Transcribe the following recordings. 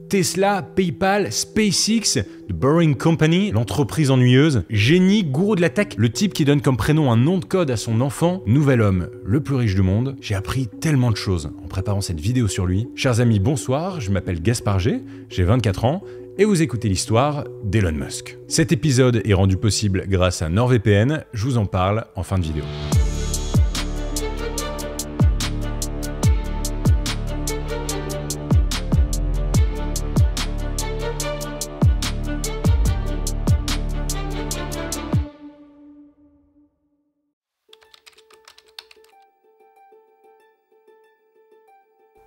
Tesla, PayPal, SpaceX, The Boring Company, l'entreprise ennuyeuse, génie, gourou de la tech, le type qui donne comme prénom un nom de code à son enfant, nouvel homme, le plus riche du monde. J'ai appris tellement de choses en préparant cette vidéo sur lui. Chers amis, bonsoir, je m'appelle Gaspard G, j'ai 24 ans, et vous écoutez l'histoire d'Elon Musk. Cet épisode est rendu possible grâce à NordVPN, je vous en parle en fin de vidéo.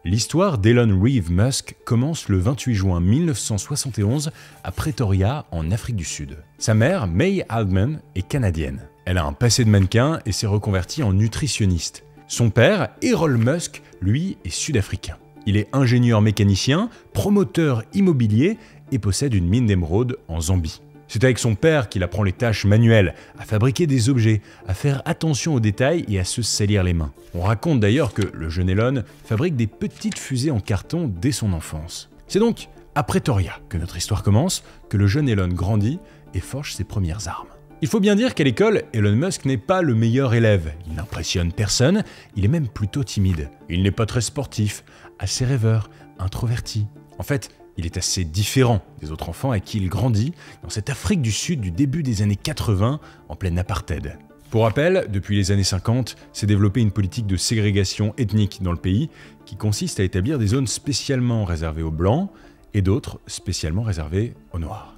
L'histoire d'Elon Reeve Musk commence le 28 juin 1971 à Pretoria, en Afrique du Sud. Sa mère, May Haldeman, est canadienne. Elle a un passé de mannequin et s'est reconvertie en nutritionniste. Son père, Errol Musk, lui, est sud-africain. Il est ingénieur mécanicien, promoteur immobilier et possède une mine d'émeraude en Zambie. C'est avec son père qu'il apprend les tâches manuelles, à fabriquer des objets, à faire attention aux détails et à se salir les mains. On raconte d'ailleurs que le jeune Elon fabrique des petites fusées en carton dès son enfance. C'est donc à Pretoria que notre histoire commence, que le jeune Elon grandit et forge ses premières armes. Il faut bien dire qu'à l'école, Elon Musk n'est pas le meilleur élève. Il n'impressionne personne, il est même plutôt timide. Il n'est pas très sportif, assez rêveur, introverti. En fait, il est assez différent des autres enfants avec qui il grandit dans cette Afrique du Sud du début des années 80 en pleine apartheid. Pour rappel, depuis les années 50, s'est développée une politique de ségrégation ethnique dans le pays qui consiste à établir des zones spécialement réservées aux Blancs et d'autres spécialement réservées aux Noirs.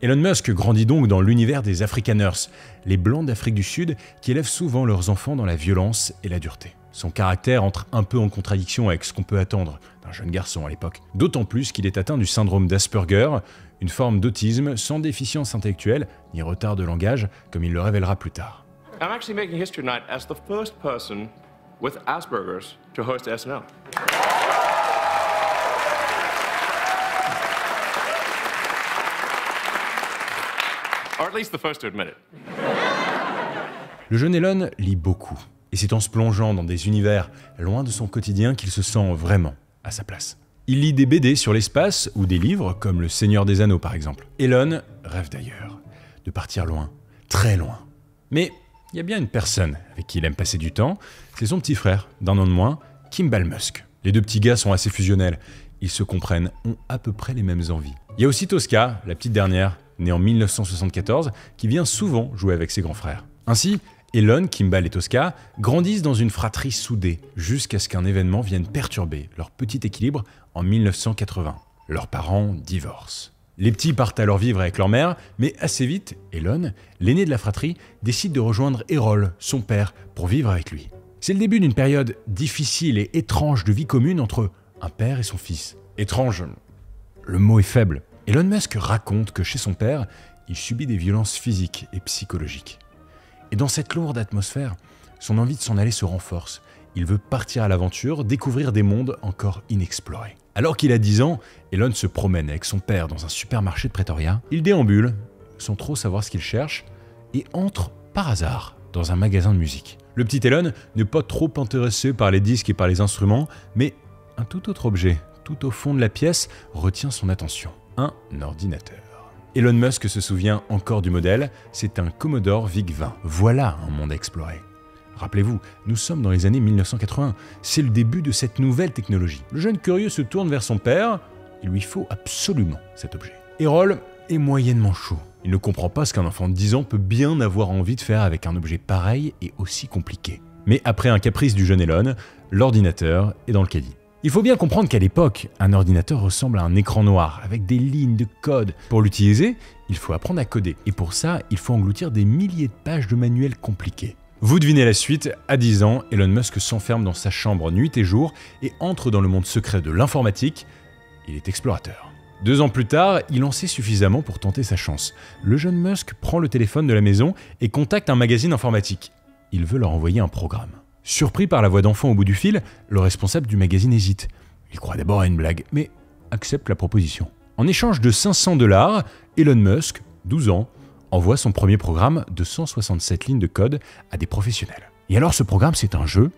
Elon Musk grandit donc dans l'univers des Afrikaners, les Blancs d'Afrique du Sud qui élèvent souvent leurs enfants dans la violence et la dureté. Son caractère entre un peu en contradiction avec ce qu'on peut attendre d'un jeune garçon à l'époque, d'autant plus qu'il est atteint du syndrome d'Asperger, une forme d'autisme sans déficience intellectuelle ni retard de langage, comme il le révélera plus tard. I'm actually making history tonight as the first person with Asperger's to host SNL. Or at least the first to admit it. Le jeune Elon lit beaucoup. Et c'est en se plongeant dans des univers loin de son quotidien qu'il se sent vraiment à sa place. Il lit des BD sur l'espace ou des livres comme Le Seigneur des Anneaux par exemple. Elon rêve d'ailleurs de partir loin, très loin. Mais il y a bien une personne avec qui il aime passer du temps, c'est son petit frère, d'un an de moins, Kimball Musk. Les deux petits gars sont assez fusionnels, ils se comprennent, ont à peu près les mêmes envies. Il y a aussi Tosca, la petite dernière, née en 1974, qui vient souvent jouer avec ses grands frères. Ainsi, Elon, Kimball et Tosca grandissent dans une fratrie soudée, jusqu'à ce qu'un événement vienne perturber leur petit équilibre en 1980. Leurs parents divorcent. Les petits partent alors vivre avec leur mère, mais assez vite, Elon, l'aîné de la fratrie, décide de rejoindre Errol, son père, pour vivre avec lui. C'est le début d'une période difficile et étrange de vie commune entre un père et son fils. Étrange, le mot est faible. Elon Musk raconte que chez son père, il subit des violences physiques et psychologiques. Et dans cette lourde atmosphère, son envie de s'en aller se renforce. Il veut partir à l'aventure, découvrir des mondes encore inexplorés. Alors qu'il a 10 ans, Elon se promène avec son père dans un supermarché de Pretoria. Il déambule, sans trop savoir ce qu'il cherche, et entre par hasard dans un magasin de musique. Le petit Elon n'est pas trop intéressé par les disques et par les instruments, mais un tout autre objet, tout au fond de la pièce, retient son attention. Un ordinateur. Elon Musk se souvient encore du modèle, c'est un Commodore VIC-20. Voilà un monde à explorer. Rappelez-vous, nous sommes dans les années 1980, c'est le début de cette nouvelle technologie. Le jeune curieux se tourne vers son père, il lui faut absolument cet objet. Errol est moyennement chaud. Il ne comprend pas ce qu'un enfant de 10 ans peut bien avoir envie de faire avec un objet pareil et aussi compliqué. Mais après un caprice du jeune Elon, l'ordinateur est dans le caddie. Il faut bien comprendre qu'à l'époque, un ordinateur ressemble à un écran noir, avec des lignes de code. Pour l'utiliser, il faut apprendre à coder. Et pour ça, il faut engloutir des milliers de pages de manuels compliqués. Vous devinez la suite, à 10 ans, Elon Musk s'enferme dans sa chambre nuit et jour et entre dans le monde secret de l'informatique. Il est explorateur. 2 ans plus tard, il en sait suffisamment pour tenter sa chance. Le jeune Musk prend le téléphone de la maison et contacte un magazine informatique. Il veut leur envoyer un programme. Surpris par la voix d'enfant au bout du fil, le responsable du magazine hésite. Il croit d'abord à une blague, mais accepte la proposition. En échange de $500, Elon Musk, 12 ans, envoie son premier programme de 167 lignes de code à des professionnels. Et alors ce programme, c'est un jeu,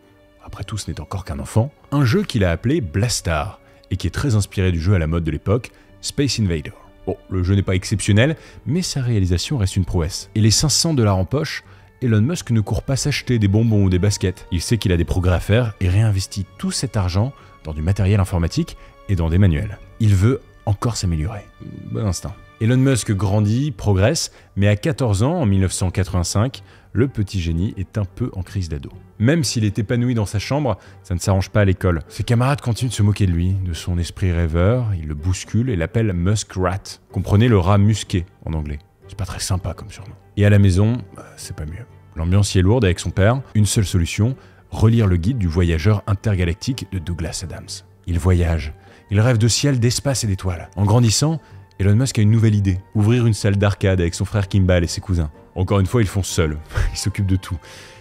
après tout ce n'est encore qu'un enfant, un jeu qu'il a appelé Blastar, et qui est très inspiré du jeu à la mode de l'époque, Space Invader. Bon, le jeu n'est pas exceptionnel, mais sa réalisation reste une prouesse. Et les 500 $ en poche, Elon Musk ne court pas s'acheter des bonbons ou des baskets. Il sait qu'il a des progrès à faire et réinvestit tout cet argent dans du matériel informatique et dans des manuels. Il veut encore s'améliorer. Bon instinct. Elon Musk grandit, progresse, mais à 14 ans, en 1985, le petit génie est un peu en crise d'ado. Même s'il est épanoui dans sa chambre, ça ne s'arrange pas à l'école. Ses camarades continuent de se moquer de lui, de son esprit rêveur, ils le bousculent et l'appellent Muskrat. Comprenez le rat musqué en anglais. C'est pas très sympa comme surnom. Et à la maison, c'est pas mieux. L'ambiance y est lourde avec son père. Une seule solution, relire le guide du voyageur intergalactique de Douglas Adams. Il voyage, il rêve de ciel, d'espace et d'étoiles. En grandissant, Elon Musk a une nouvelle idée, ouvrir une salle d'arcade avec son frère Kimball et ses cousins. Encore une fois, ils font seuls, ils s'occupent de tout.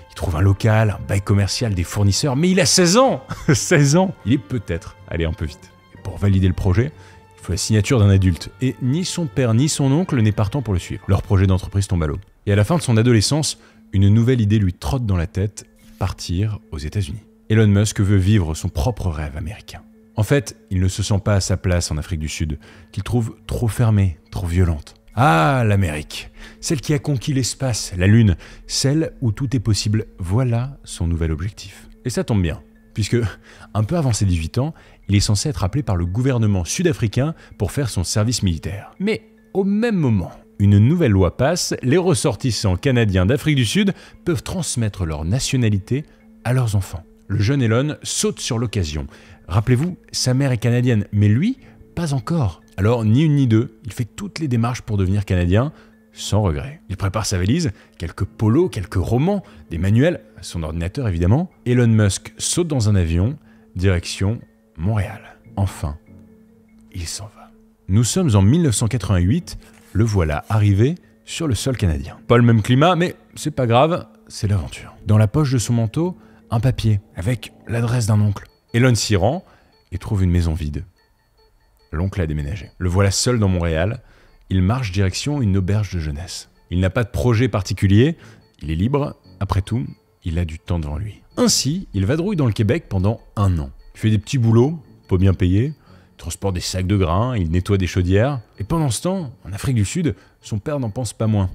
Il trouve un local, un bail commercial, des fournisseurs, mais il a 16 ans 16 ans. Il est peut-être allé un peu vite. Et pour valider le projet, il faut la signature d'un adulte. Et ni son père ni son oncle n'est partant pour le suivre. Leur projet d'entreprise tombe à l'eau. Et à la fin de son adolescence, une nouvelle idée lui trotte dans la tête, partir aux États-Unis. Elon Musk veut vivre son propre rêve américain. En fait, il ne se sent pas à sa place en Afrique du Sud, qu'il trouve trop fermée, trop violente. Ah, l'Amérique, celle qui a conquis l'espace, la Lune, celle où tout est possible, voilà son nouvel objectif. Et ça tombe bien, puisque, un peu avant ses 18 ans, il est censé être appelé par le gouvernement sud-africain pour faire son service militaire. Mais au même moment, une nouvelle loi passe, les ressortissants canadiens d'Afrique du Sud peuvent transmettre leur nationalité à leurs enfants. Le jeune Elon saute sur l'occasion. Rappelez-vous, sa mère est canadienne, mais lui, pas encore. Alors, ni une ni deux, il fait toutes les démarches pour devenir canadien, sans regret. Il prépare sa valise, quelques polos, quelques romans, des manuels, son ordinateur évidemment. Elon Musk saute dans un avion, direction Montréal. Enfin, il s'en va. Nous sommes en 1988, le voilà arrivé sur le sol canadien. Pas le même climat, mais c'est pas grave, c'est l'aventure. Dans la poche de son manteau, un papier avec l'adresse d'un oncle. Elon s'y rend et trouve une maison vide. L'oncle a déménagé. Le voilà seul dans Montréal. Il marche direction une auberge de jeunesse. Il n'a pas de projet particulier. Il est libre. Après tout, il a du temps devant lui. Ainsi, il vadrouille dans le Québec pendant 1 an. Il fait des petits boulots, pas bien payés. Il transporte des sacs de grains, il nettoie des chaudières. Et pendant ce temps, en Afrique du Sud, son père n'en pense pas moins.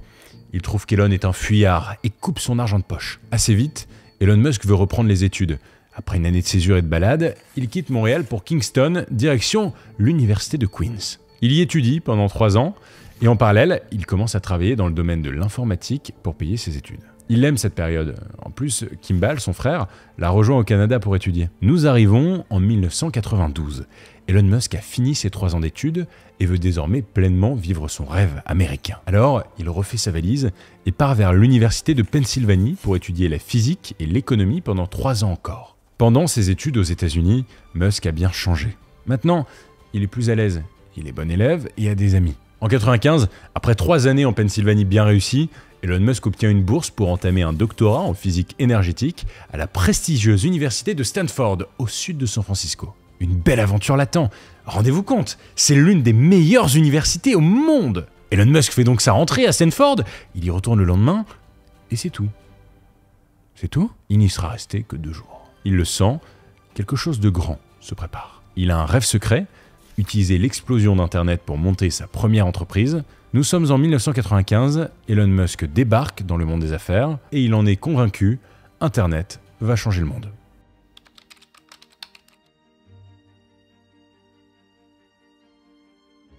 Il trouve qu'Elon est un fuyard et coupe son argent de poche. Assez vite, Elon Musk veut reprendre les études. Après une année de césure et de balade, il quitte Montréal pour Kingston, direction l'université de Queens. Il y étudie pendant 3 ans, et en parallèle, il commence à travailler dans le domaine de l'informatique pour payer ses études. Il aime cette période. En plus, Kimball, son frère, l'a rejoint au Canada pour étudier. Nous arrivons en 1992. Elon Musk a fini ses 3 ans d'études et veut désormais pleinement vivre son rêve américain. Alors, il refait sa valise et part vers l'université de Pennsylvanie pour étudier la physique et l'économie pendant 3 ans encore. Pendant ses études aux États-Unis, Musk a bien changé. Maintenant, il est plus à l'aise, il est bon élève et a des amis. En 1995, après 3 années en Pennsylvanie bien réussies, Elon Musk obtient une bourse pour entamer un doctorat en physique énergétique à la prestigieuse université de Stanford, au sud de San Francisco. Une belle aventure l'attend. Rendez-vous compte, c'est l'une des meilleures universités au monde. Elon Musk fait donc sa rentrée à Stanford, il y retourne le lendemain, et c'est tout. C'est tout ? Il n'y sera resté que 2 jours. Il le sent, quelque chose de grand se prépare. Il a un rêve secret, utiliser l'explosion d'Internet pour monter sa première entreprise. Nous sommes en 1995, Elon Musk débarque dans le monde des affaires et il en est convaincu, Internet va changer le monde.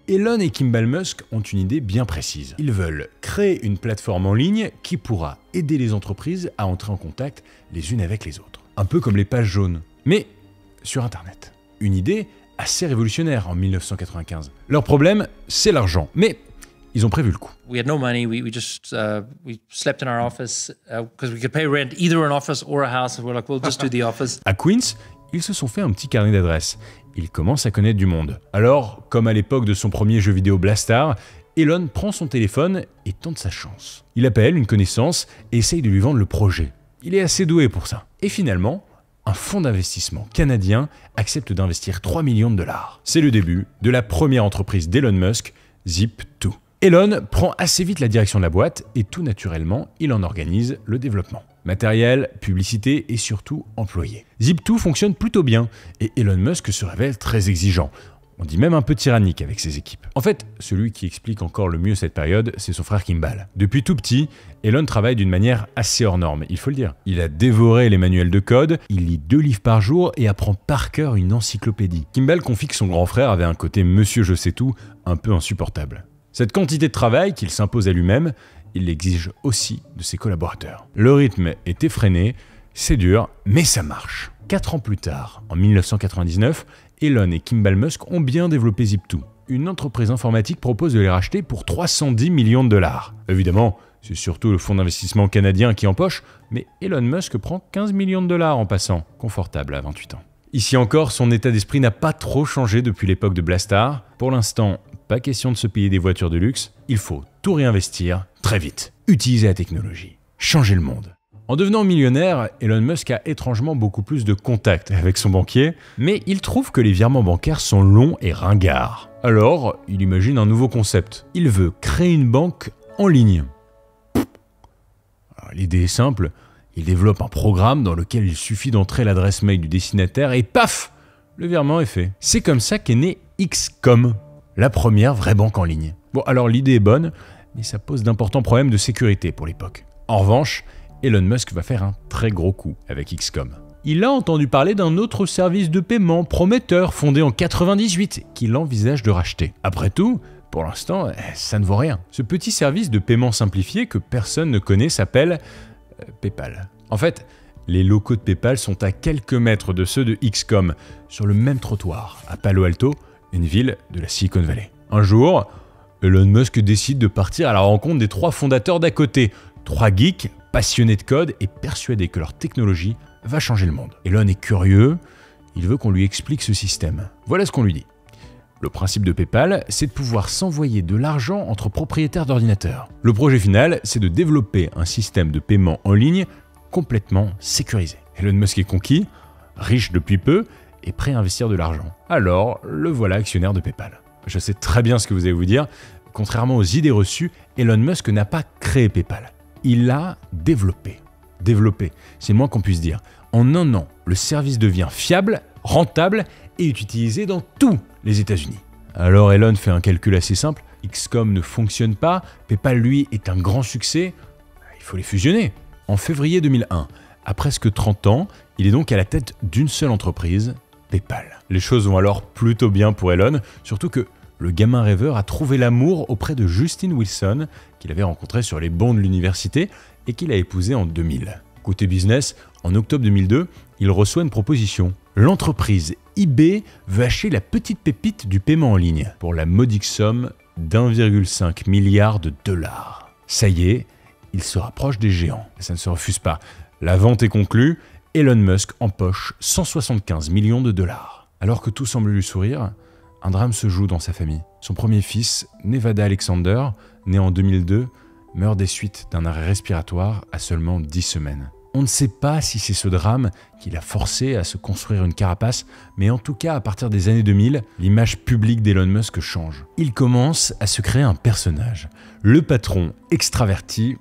Elon et Kimball Musk ont une idée bien précise. Ils veulent créer une plateforme en ligne qui pourra aider les entreprises à entrer en contact les unes avec les autres. Un peu comme les pages jaunes, mais sur Internet. Une idée assez révolutionnaire en 1995. Leur problème, c'est l'argent, mais ils ont prévu le coup. We had no money. We just we slept in our office because we could pay rent either an office or a house. And we're like, we'll just do the office. À Queens, ils se sont fait un petit carnet d'adresses. Ils commencent à connaître du monde. Alors, comme à l'époque de son premier jeu vidéo Blastar, Elon prend son téléphone et tente sa chance. Il appelle une connaissance et essaye de lui vendre le projet. Il est assez doué pour ça. Et finalement, un fonds d'investissement canadien accepte d'investir 3 millions de $. C'est le début de la première entreprise d'Elon Musk, Zip2. Elon prend assez vite la direction de la boîte et tout naturellement, il en organise le développement. Matériel, publicité et surtout employés. Zip2 fonctionne plutôt bien et Elon Musk se révèle très exigeant. On dit même un peu tyrannique avec ses équipes. En fait, celui qui explique encore le mieux cette période, c'est son frère Kimball. Depuis tout petit, Elon travaille d'une manière assez hors norme, il faut le dire. Il a dévoré les manuels de code, il lit 2 livres par jour et apprend par cœur une encyclopédie. Kimball confie que son grand frère avait un côté monsieur je sais tout un peu insupportable. Cette quantité de travail qu'il s'impose à lui-même, il l'exige aussi de ses collaborateurs. Le rythme est effréné, c'est dur, mais ça marche. 4 ans plus tard, en 1999, Elon et Kimball Musk ont bien développé Zip2. Une entreprise informatique propose de les racheter pour 310 millions de dollars. Évidemment, c'est surtout le fonds d'investissement canadien qui empoche, mais Elon Musk prend 15 millions de dollars en passant, confortable à 28 ans. Ici encore, son état d'esprit n'a pas trop changé depuis l'époque de Blastar. Pour l'instant, pas question de se payer des voitures de luxe, il faut tout réinvestir très vite. Utiliser la technologie, changer le monde. En devenant millionnaire, Elon Musk a étrangement beaucoup plus de contacts avec son banquier, mais il trouve que les virements bancaires sont longs et ringards. Alors, il imagine un nouveau concept. Il veut créer une banque en ligne. L'idée est simple, il développe un programme dans lequel il suffit d'entrer l'adresse mail du destinataire et paf, le virement est fait. C'est comme ça qu'est née XCOM, la première vraie banque en ligne. Bon, alors l'idée est bonne, mais ça pose d'importants problèmes de sécurité pour l'époque. En revanche, Elon Musk va faire un très gros coup avec XCOM. Il a entendu parler d'un autre service de paiement prometteur fondé en 98 qu'il envisage de racheter. Après tout, pour l'instant, ça ne vaut rien. Ce petit service de paiement simplifié que personne ne connaît s'appelle PayPal. En fait, les locaux de PayPal sont à quelques mètres de ceux de XCOM, sur le même trottoir, à Palo Alto, une ville de la Silicon Valley. Un jour, Elon Musk décide de partir à la rencontre des 3 fondateurs d'à côté, 3 geeks passionnés de code et persuadés que leur technologie va changer le monde. Elon est curieux, il veut qu'on lui explique ce système. Voilà ce qu'on lui dit. Le principe de PayPal, c'est de pouvoir s'envoyer de l'argent entre propriétaires d'ordinateurs. Le projet final, c'est de développer un système de paiement en ligne complètement sécurisé. Elon Musk est conquis, riche depuis peu et prêt à investir de l'argent. Alors, le voilà actionnaire de PayPal. Je sais très bien ce que vous allez vous dire. Contrairement aux idées reçues, Elon Musk n'a pas créé PayPal. Il l'a développé. Développé, c'est le moins qu'on puisse dire. En un an, le service devient fiable, rentable et est utilisé dans tous les États-Unis. Alors Elon fait un calcul assez simple. XCOM ne fonctionne pas, PayPal lui est un grand succès. Il faut les fusionner. En février 2001, à presque 30 ans, il est donc à la tête d'une seule entreprise, PayPal. Les choses vont alors plutôt bien pour Elon, surtout que le gamin rêveur a trouvé l'amour auprès de Justine Wilson, qu'il avait rencontré sur les bancs de l'université et qu'il a épousé en 2000. Côté business, en octobre 2002, il reçoit une proposition. L'entreprise eBay veut acheter la petite pépite du paiement en ligne pour la modique somme d'1,5 milliard de dollars. Ça y est, il se rapproche des géants. Ça ne se refuse pas. La vente est conclue, Elon Musk empoche 175 millions de dollars. Alors que tout semble lui sourire, un drame se joue dans sa famille. Son premier fils, Nevada Alexander, né en 2002, meurt des suites d'un arrêt respiratoire à seulement 10 semaines. On ne sait pas si c'est ce drame qui l'a forcé à se construire une carapace, mais en tout cas, à partir des années 2000, l'image publique d'Elon Musk change. Il commence à se créer un personnage, le patron extraverti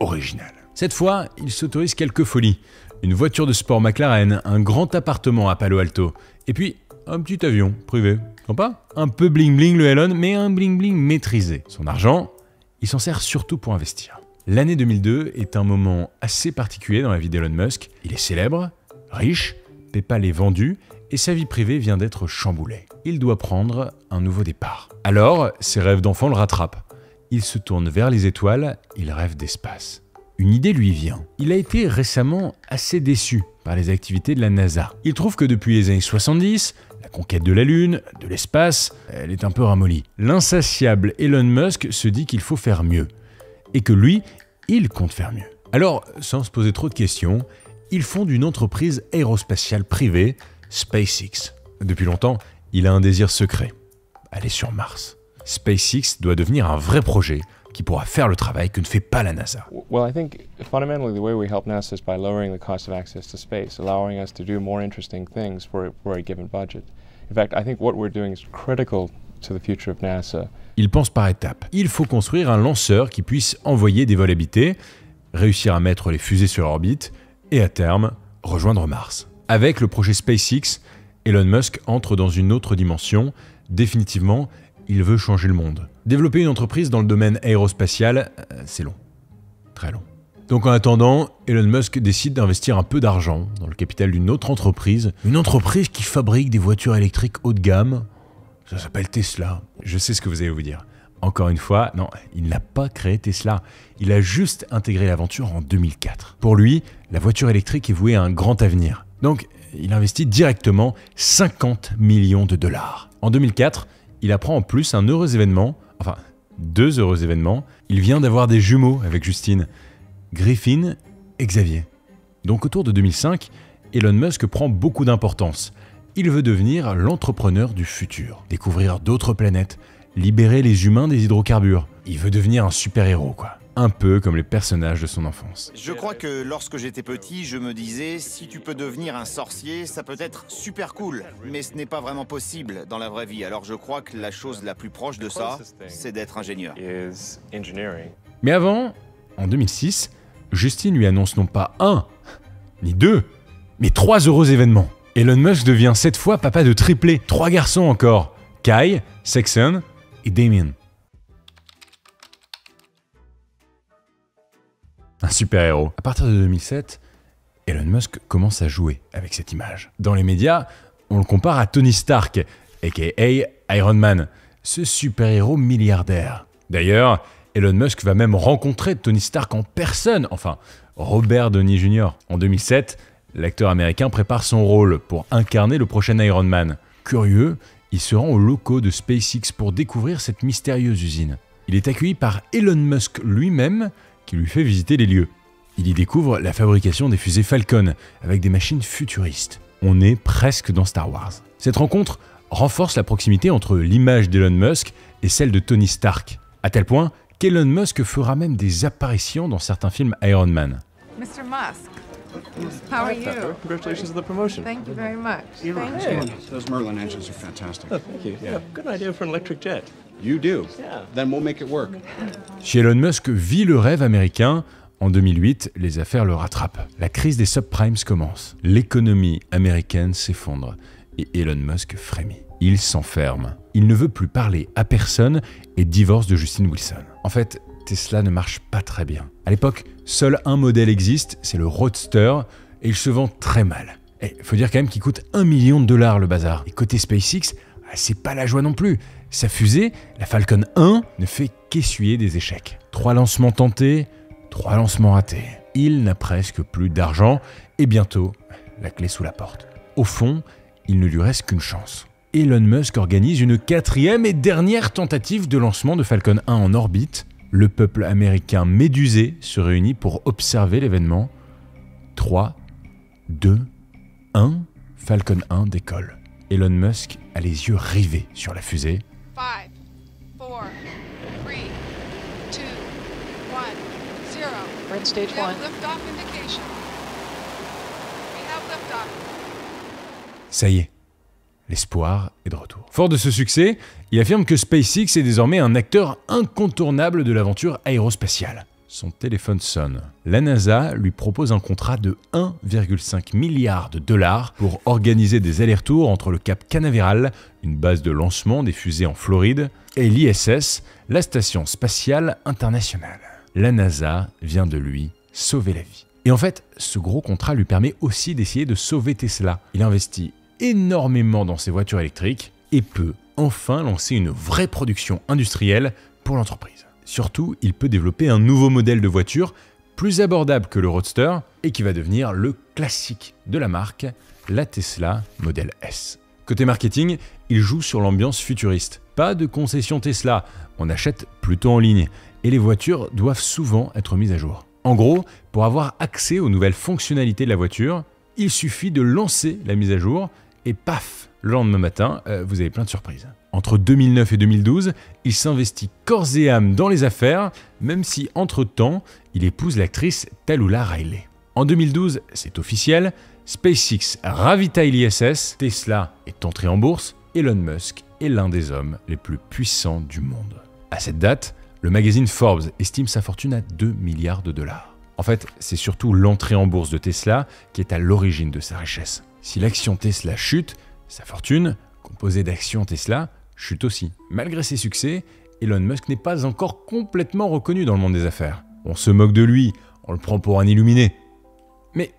original. Cette fois, il s'autorise quelques folies. Une voiture de sport McLaren, un grand appartement à Palo Alto, et puis un petit avion privé. Sympa ? Un peu bling-bling le Elon, mais un bling-bling maîtrisé. Son argent, il s'en sert surtout pour investir. L'année 2002 est un moment assez particulier dans la vie d'Elon Musk. Il est célèbre, riche, PayPal est vendu et sa vie privée vient d'être chamboulée. Il doit prendre un nouveau départ. Alors, ses rêves d'enfant le rattrapent. Il se tourne vers les étoiles, il rêve d'espace. Une idée lui vient. Il a été récemment assez déçu par les activités de la NASA. Il trouve que depuis les années 70, la conquête de la Lune, de l'espace, elle est un peu ramollie. L'insatiable Elon Musk se dit qu'il faut faire mieux. Et que lui, il compte faire mieux. Alors, sans se poser trop de questions, il fonde une entreprise aérospatiale privée, SpaceX. Depuis longtemps, il a un désir secret, aller sur Mars. SpaceX doit devenir un vrai projet qui pourra faire le travail que ne fait pas la NASA. Well, I think fundamentally the way we help NASA is by lowering the cost of access to space, allowing us to do more interesting things for a given budget. In fact, I think what we're doing is critical to the future of NASA. Il pense par étapes. Il faut construire un lanceur qui puisse envoyer des vols habités, réussir à mettre les fusées sur orbite et à terme, rejoindre Mars. Avec le projet SpaceX, Elon Musk entre dans une autre dimension. Définitivement, il veut changer le monde. Développer une entreprise dans le domaine aérospatial, c'est long. Très long. Donc en attendant, Elon Musk décide d'investir un peu d'argent dans le capital d'une autre entreprise. Une entreprise qui fabrique des voitures électriques haut de gamme. Ça s'appelle Tesla. Je sais ce que vous allez vous dire. Encore une fois, non, il n'a pas créé Tesla. Il a juste intégré l'aventure en 2004. Pour lui, la voiture électrique est vouée à un grand avenir. Donc, il investit directement 50 millions de dollars. En 2004, il apprend en plus un heureux événement, enfin, 2 heureux événements. Il vient d'avoir des jumeaux avec Justine, Griffin et Xavier. Donc autour de 2005, Elon Musk prend beaucoup d'importance. Il veut devenir l'entrepreneur du futur, découvrir d'autres planètes, libérer les humains des hydrocarbures. Il veut devenir un super-héros, quoi. Un peu comme les personnages de son enfance. Je crois que lorsque j'étais petit, je me disais, si tu peux devenir un sorcier, ça peut être super cool. Mais ce n'est pas vraiment possible dans la vraie vie. Alors je crois que la chose la plus proche de ça, c'est d'être ingénieur. Is engineering. Mais avant, en 2006, Justine lui annonce non pas 1, ni 2, mais 3 heureux événements. Elon Musk devient cette fois papa de triplés. 3 garçons encore, Kai, Saxon et Damien. Un super-héros. À partir de 2007, Elon Musk commence à jouer avec cette image. Dans les médias, on le compare à Tony Stark, a.k.a. Iron Man, ce super-héros milliardaire. D'ailleurs, Elon Musk va même rencontrer Tony Stark en personne, enfin, Robert Downey Jr. En 2007, l'acteur américain prépare son rôle pour incarner le prochain Iron Man. Curieux, il se rend aux locaux de SpaceX pour découvrir cette mystérieuse usine. Il est accueilli par Elon Musk lui-même, qui lui fait visiter les lieux. Il y découvre la fabrication des fusées Falcon, avec des machines futuristes. On est presque dans Star Wars. Cette rencontre renforce la proximité entre l'image d'Elon Musk et celle de Tony Stark, à tel point qu'Elon Musk fera même des apparitions dans certains films Iron Man. Mr. Musk, how are you? Congratulations on the promotion. Thank you very much. Thank you. Those Merlin engines are fantastic. Thank you. Yeah, good idea for an electric jet. You do? Yeah. Then we'll make it work. Si Elon Musk vit le rêve américain, en 2008, les affaires le rattrapent. La crise des subprimes commence. L'économie américaine s'effondre et Elon Musk frémit. Il s'enferme. Il ne veut plus parler à personne et divorce de Justin Wilson. En fait, Tesla ne marche pas très bien. À l'époque, seul un modèle existe, c'est le Roadster, et il se vend très mal. Et faut dire quand même qu'il coûte $1 million le bazar. Et côté SpaceX, c'est pas la joie non plus. Sa fusée, la Falcon 1, ne fait qu'essuyer des échecs. 3 lancements tentés, 3 lancements ratés. Il n'a presque plus d'argent, et bientôt, la clé sous la porte. Au fond, il ne lui reste qu'une chance. Elon Musk organise une 4e et dernière tentative de lancement de Falcon 1 en orbite. Le peuple américain médusé se réunit pour observer l'événement. 3, 2, 1, Falcon 1 décolle. Elon Musk a les yeux rivés sur la fusée. 5, 4, 3, 2, 1, 0. We're in stage We have 1. liftoff indication. We have liftoff. Ça y est, l'espoir est de retour. Fort de ce succès, il affirme que SpaceX est désormais un acteur incontournable de l'aventure aérospatiale. Son téléphone sonne. La NASA lui propose un contrat de 1,5 milliard de dollars pour organiser des allers-retours entre le Cap Canaveral, une base de lancement des fusées en Floride, et l'ISS, la Station Spatiale Internationale. La NASA vient de lui sauver la vie. Et en fait, ce gros contrat lui permet aussi d'essayer de sauver Tesla. Il investit énormément dans ses voitures électriques et peut enfin lancer une vraie production industrielle pour l'entreprise. Surtout, il peut développer un nouveau modèle de voiture plus abordable que le Roadster et qui va devenir le classique de la marque, la Tesla Model S. Côté marketing, il joue sur l'ambiance futuriste. Pas de concession Tesla, on achète plutôt en ligne et les voitures doivent souvent être mises à jour. En gros, pour avoir accès aux nouvelles fonctionnalités de la voiture, il suffit de lancer la mise à jour et paf, le lendemain matin, vous avez plein de surprises. Entre 2009 et 2012, il s'investit corps et âme dans les affaires, même si entre-temps, il épouse l'actrice Tallulah Riley. En 2012, c'est officiel, SpaceX ravitaille l'ISS, Tesla est entré en bourse, Elon Musk est l'un des hommes les plus puissants du monde. À cette date, le magazine Forbes estime sa fortune à 2 milliards de dollars. En fait, c'est surtout l'entrée en bourse de Tesla qui est à l'origine de sa richesse. Si l'action Tesla chute, sa fortune, composée d'actions Tesla, chute aussi. Malgré ses succès, Elon Musk n'est pas encore complètement reconnu dans le monde des affaires. On se moque de lui, on le prend pour un illuminé. Mais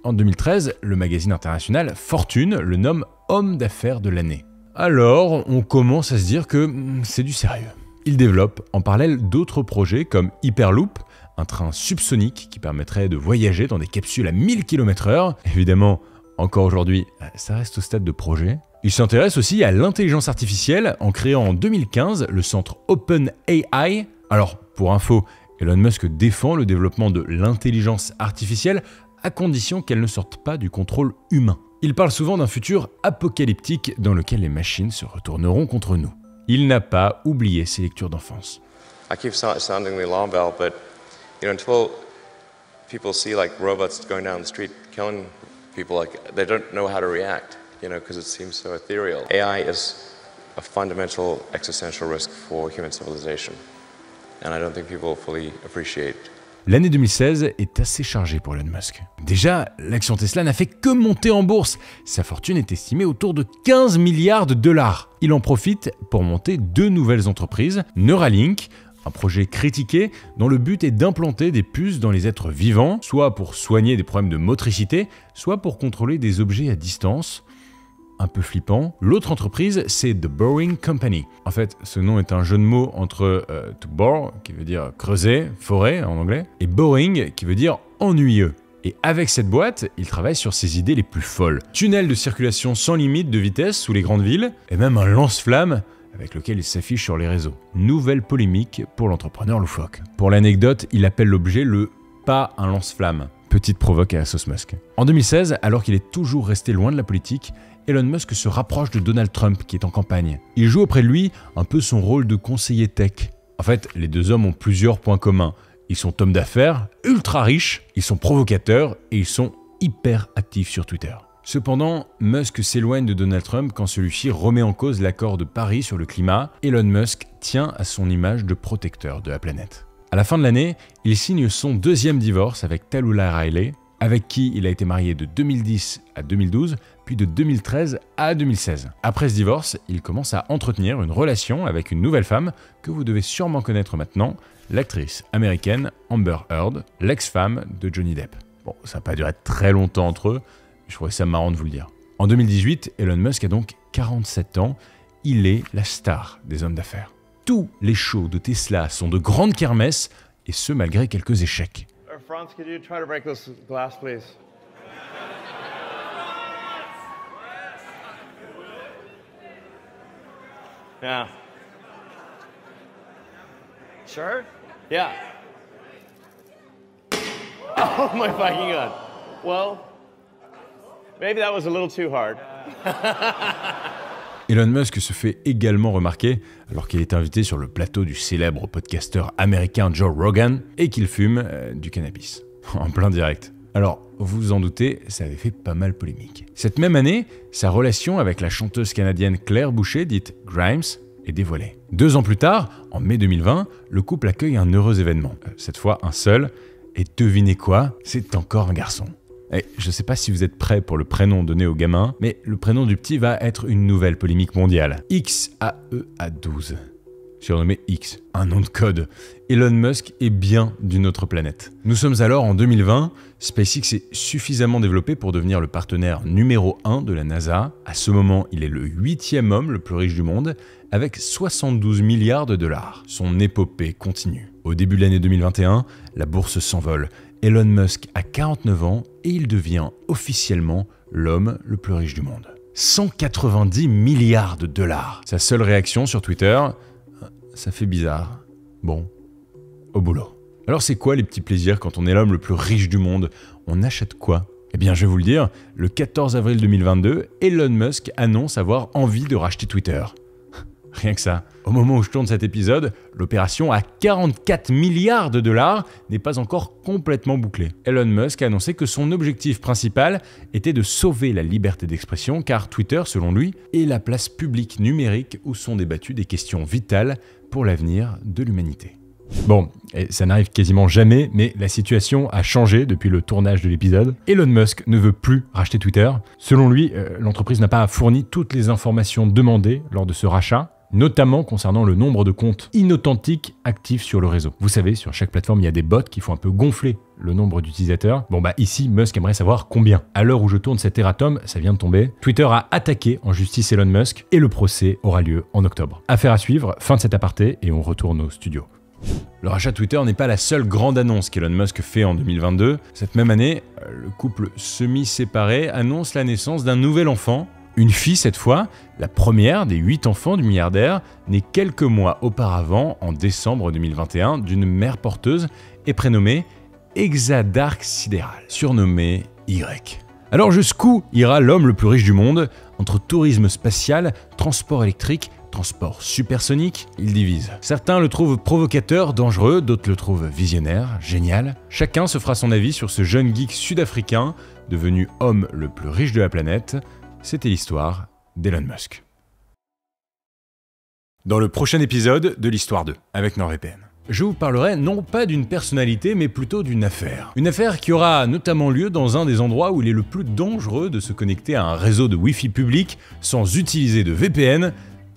en 2013, le magazine international Fortune le nomme homme d'affaires de l'année. Alors, on commence à se dire que c'est du sérieux. Il développe en parallèle d'autres projets comme Hyperloop, un train subsonique qui permettrait de voyager dans des capsules à 1000 km/h. Évidemment, encore aujourd'hui, ça reste au stade de projet. Il s'intéresse aussi à l'intelligence artificielle en créant en 2015 le centre OpenAI. Alors, pour info, Elon Musk défend le développement de l'intelligence artificielle à condition qu'elle ne sorte pas du contrôle humain. Il parle souvent d'un futur apocalyptique dans lequel les machines se retourneront contre nous. Il n'a pas oublié ses lectures d'enfance. I keep sounding the alarm bell, but until people see like robots going down the street killing people, like they don't know how to react, because it seems so ethereal. AI is a fundamental existential risk for human civilization, and I don't think people fully appreciate. L'année 2016 est assez chargée pour Elon Musk. Déjà, l'action Tesla n'a fait que monter en bourse. Sa fortune est estimée autour de 15 milliards de dollars. Il en profite pour monter 2 nouvelles entreprises, Neuralink, un projet critiqué dont le but est d'implanter des puces dans les êtres vivants, soit pour soigner des problèmes de motricité, soit pour contrôler des objets à distance. Un peu flippant. L'autre entreprise, c'est The Boring Company. En fait, ce nom est un jeu de mots entre to bore, qui veut dire creuser, forêt en anglais, et boring, qui veut dire ennuyeux. Et avec cette boîte, il travaille sur ses idées les plus folles. Tunnel de circulation sans limite de vitesse sous les grandes villes, et même un lance-flamme avec lequel il s'affiche sur les réseaux. Nouvelle polémique pour l'entrepreneur loufoque. Pour l'anecdote, il appelle l'objet le « pas un lance-flamme ». Petite provoque à la sauce Musk. En 2016, alors qu'il est toujours resté loin de la politique, Elon Musk se rapproche de Donald Trump qui est en campagne. Il joue auprès de lui un peu son rôle de conseiller tech. En fait, les deux hommes ont plusieurs points communs. Ils sont hommes d'affaires, ultra riches, ils sont provocateurs et ils sont hyper actifs sur Twitter. Cependant, Musk s'éloigne de Donald Trump quand celui-ci remet en cause l'accord de Paris sur le climat. Elon Musk tient à son image de protecteur de la planète. À la fin de l'année, il signe son 2e divorce avec Tallulah Riley, avec qui il a été marié de 2010 à 2012, puis de 2013 à 2016. Après ce divorce, il commence à entretenir une relation avec une nouvelle femme que vous devez sûrement connaître maintenant, l'actrice américaine Amber Heard, l'ex-femme de Johnny Depp. Bon, ça n'a pas duré très longtemps entre eux, mais je trouvais ça marrant de vous le dire. En 2018, Elon Musk a donc 47 ans, il est la star des hommes d'affaires. Tous les shows de Tesla sont de grandes kermesses, et ce malgré quelques échecs. Franz, could you try to break this glass, please? Yeah. Sure? Yeah. Oh my fucking god. Well, maybe that was a little too hard. Elon Musk se fait également remarquer alors qu'il est invité sur le plateau du célèbre podcasteur américain Joe Rogan et qu'il fume du cannabis, en plein direct. Alors, vous vous en doutez, ça avait fait pas mal polémique. Cette même année, sa relation avec la chanteuse canadienne Claire Boucher, dite Grimes, est dévoilée. 2 ans plus tard, en mai 2020, le couple accueille un heureux événement. Cette fois, un seul. Et devinez quoi? C'est encore un garçon. Et je sais pas si vous êtes prêts pour le prénom donné au gamin, mais le prénom du petit va être une nouvelle polémique mondiale. XAEA12. Surnommé X, un nom de code. Elon Musk est bien d'une autre planète. Nous sommes alors en 2020, SpaceX est suffisamment développé pour devenir le partenaire numéro 1 de la NASA. À ce moment, il est le 8e homme le plus riche du monde, avec 72 milliards de dollars. Son épopée continue. Au début de l'année 2021, la bourse s'envole. Elon Musk a 49 ans et il devient officiellement l'homme le plus riche du monde. 190 milliards de dollars. Sa seule réaction sur Twitter, ça fait bizarre. Bon, au boulot. Alors c'est quoi les petits plaisirs quand on est l'homme le plus riche du monde? On achète quoi? Eh bien je vais vous le dire, le 14 avril 2022, Elon Musk annonce avoir envie de racheter Twitter. Rien que ça. Au moment où je tourne cet épisode, l'opération à 44 milliards de dollars n'est pas encore complètement bouclée. Elon Musk a annoncé que son objectif principal était de sauver la liberté d'expression car Twitter, selon lui, est la place publique numérique où sont débattues des questions vitales pour l'avenir de l'humanité. Bon, et ça n'arrive quasiment jamais, mais la situation a changé depuis le tournage de l'épisode. Elon Musk ne veut plus racheter Twitter. Selon lui, l'entreprise n'a pas fourni toutes les informations demandées lors de ce rachat, notamment concernant le nombre de comptes inauthentiques actifs sur le réseau. Vous savez, sur chaque plateforme, il y a des bots qui font un peu gonfler le nombre d'utilisateurs. Bon bah ici, Musk aimerait savoir combien. À l'heure où je tourne cet erratum, ça vient de tomber, Twitter a attaqué en justice Elon Musk et le procès aura lieu en octobre. Affaire à suivre, fin de cet aparté et on retourne au studio. Le rachat de Twitter n'est pas la seule grande annonce qu'Elon Musk fait en 2022. Cette même année, le couple semi-séparé annonce la naissance d'un nouvel enfant. Une fille cette fois, la première des 8 enfants du milliardaire, née quelques mois auparavant, en décembre 2021, d'une mère porteuse et prénommée Exadarque Sidéral, surnommée Y. Alors jusqu'où ira l'homme le plus riche du monde? Entre tourisme spatial, transport électrique, transport supersonique, il divise. Certains le trouvent provocateur, dangereux, d'autres le trouvent visionnaire, génial. Chacun se fera son avis sur ce jeune geek sud-africain, devenu homme le plus riche de la planète. C'était l'histoire d'Elon Musk. Dans le prochain épisode de l'Histoire 2, avec NordVPN, je vous parlerai non pas d'une personnalité, mais plutôt d'une affaire. Une affaire qui aura notamment lieu dans un des endroits où il est le plus dangereux de se connecter à un réseau de Wi-Fi public sans utiliser de VPN,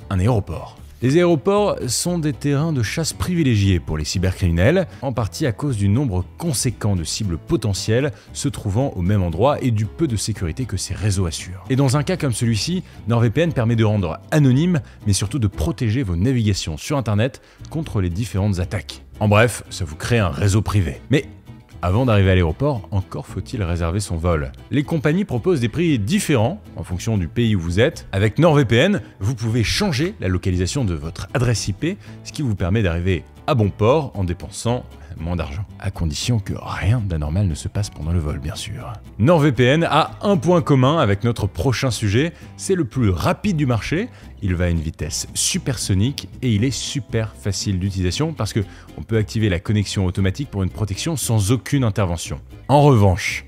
un aéroport. Les aéroports sont des terrains de chasse privilégiés pour les cybercriminels, en partie à cause du nombre conséquent de cibles potentielles se trouvant au même endroit et du peu de sécurité que ces réseaux assurent. Et dans un cas comme celui-ci, NordVPN permet de rendre anonyme, mais surtout de protéger vos navigations sur Internet contre les différentes attaques. En bref, ça vous crée un réseau privé. Mais avant d'arriver à l'aéroport, encore faut-il réserver son vol. Les compagnies proposent des prix différents en fonction du pays où vous êtes. Avec NordVPN, vous pouvez changer la localisation de votre adresse IP, ce qui vous permet d'arriver à bon port en dépensant moins d'argent. À condition que rien d'anormal ne se passe pendant le vol, bien sûr. NordVPN a un point commun avec notre prochain sujet, c'est le plus rapide du marché. Il va à une vitesse supersonique et il est super facile d'utilisation parce qu'on peut activer la connexion automatique pour une protection sans aucune intervention. En revanche,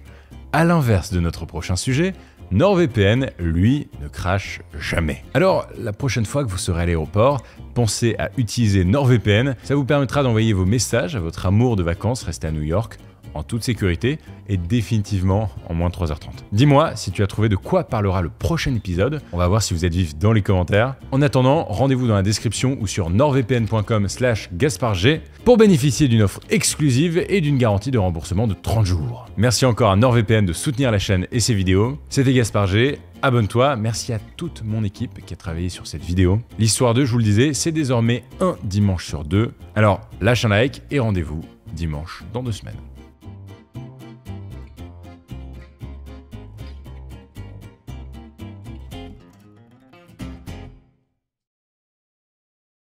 à l'inverse de notre prochain sujet, NordVPN, lui, ne crache jamais. Alors, la prochaine fois que vous serez à l'aéroport, pensez à utiliser NordVPN. Ça vous permettra d'envoyer vos messages à votre amour de vacances resté à New York en toute sécurité et définitivement en moins de 3h30. Dis-moi si tu as trouvé de quoi parlera le prochain épisode. On va voir si vous êtes vif dans les commentaires. En attendant, rendez-vous dans la description ou sur nordvpn.com/GasparG pour bénéficier d'une offre exclusive et d'une garantie de remboursement de 30 jours. Merci encore à NordVPN de soutenir la chaîne et ses vidéos. C'était GasparG. Abonne-toi, merci à toute mon équipe qui a travaillé sur cette vidéo. L'Histoire 2, je vous le disais, c'est désormais un dimanche sur 2. Alors lâche un like et rendez-vous dimanche dans 2 semaines.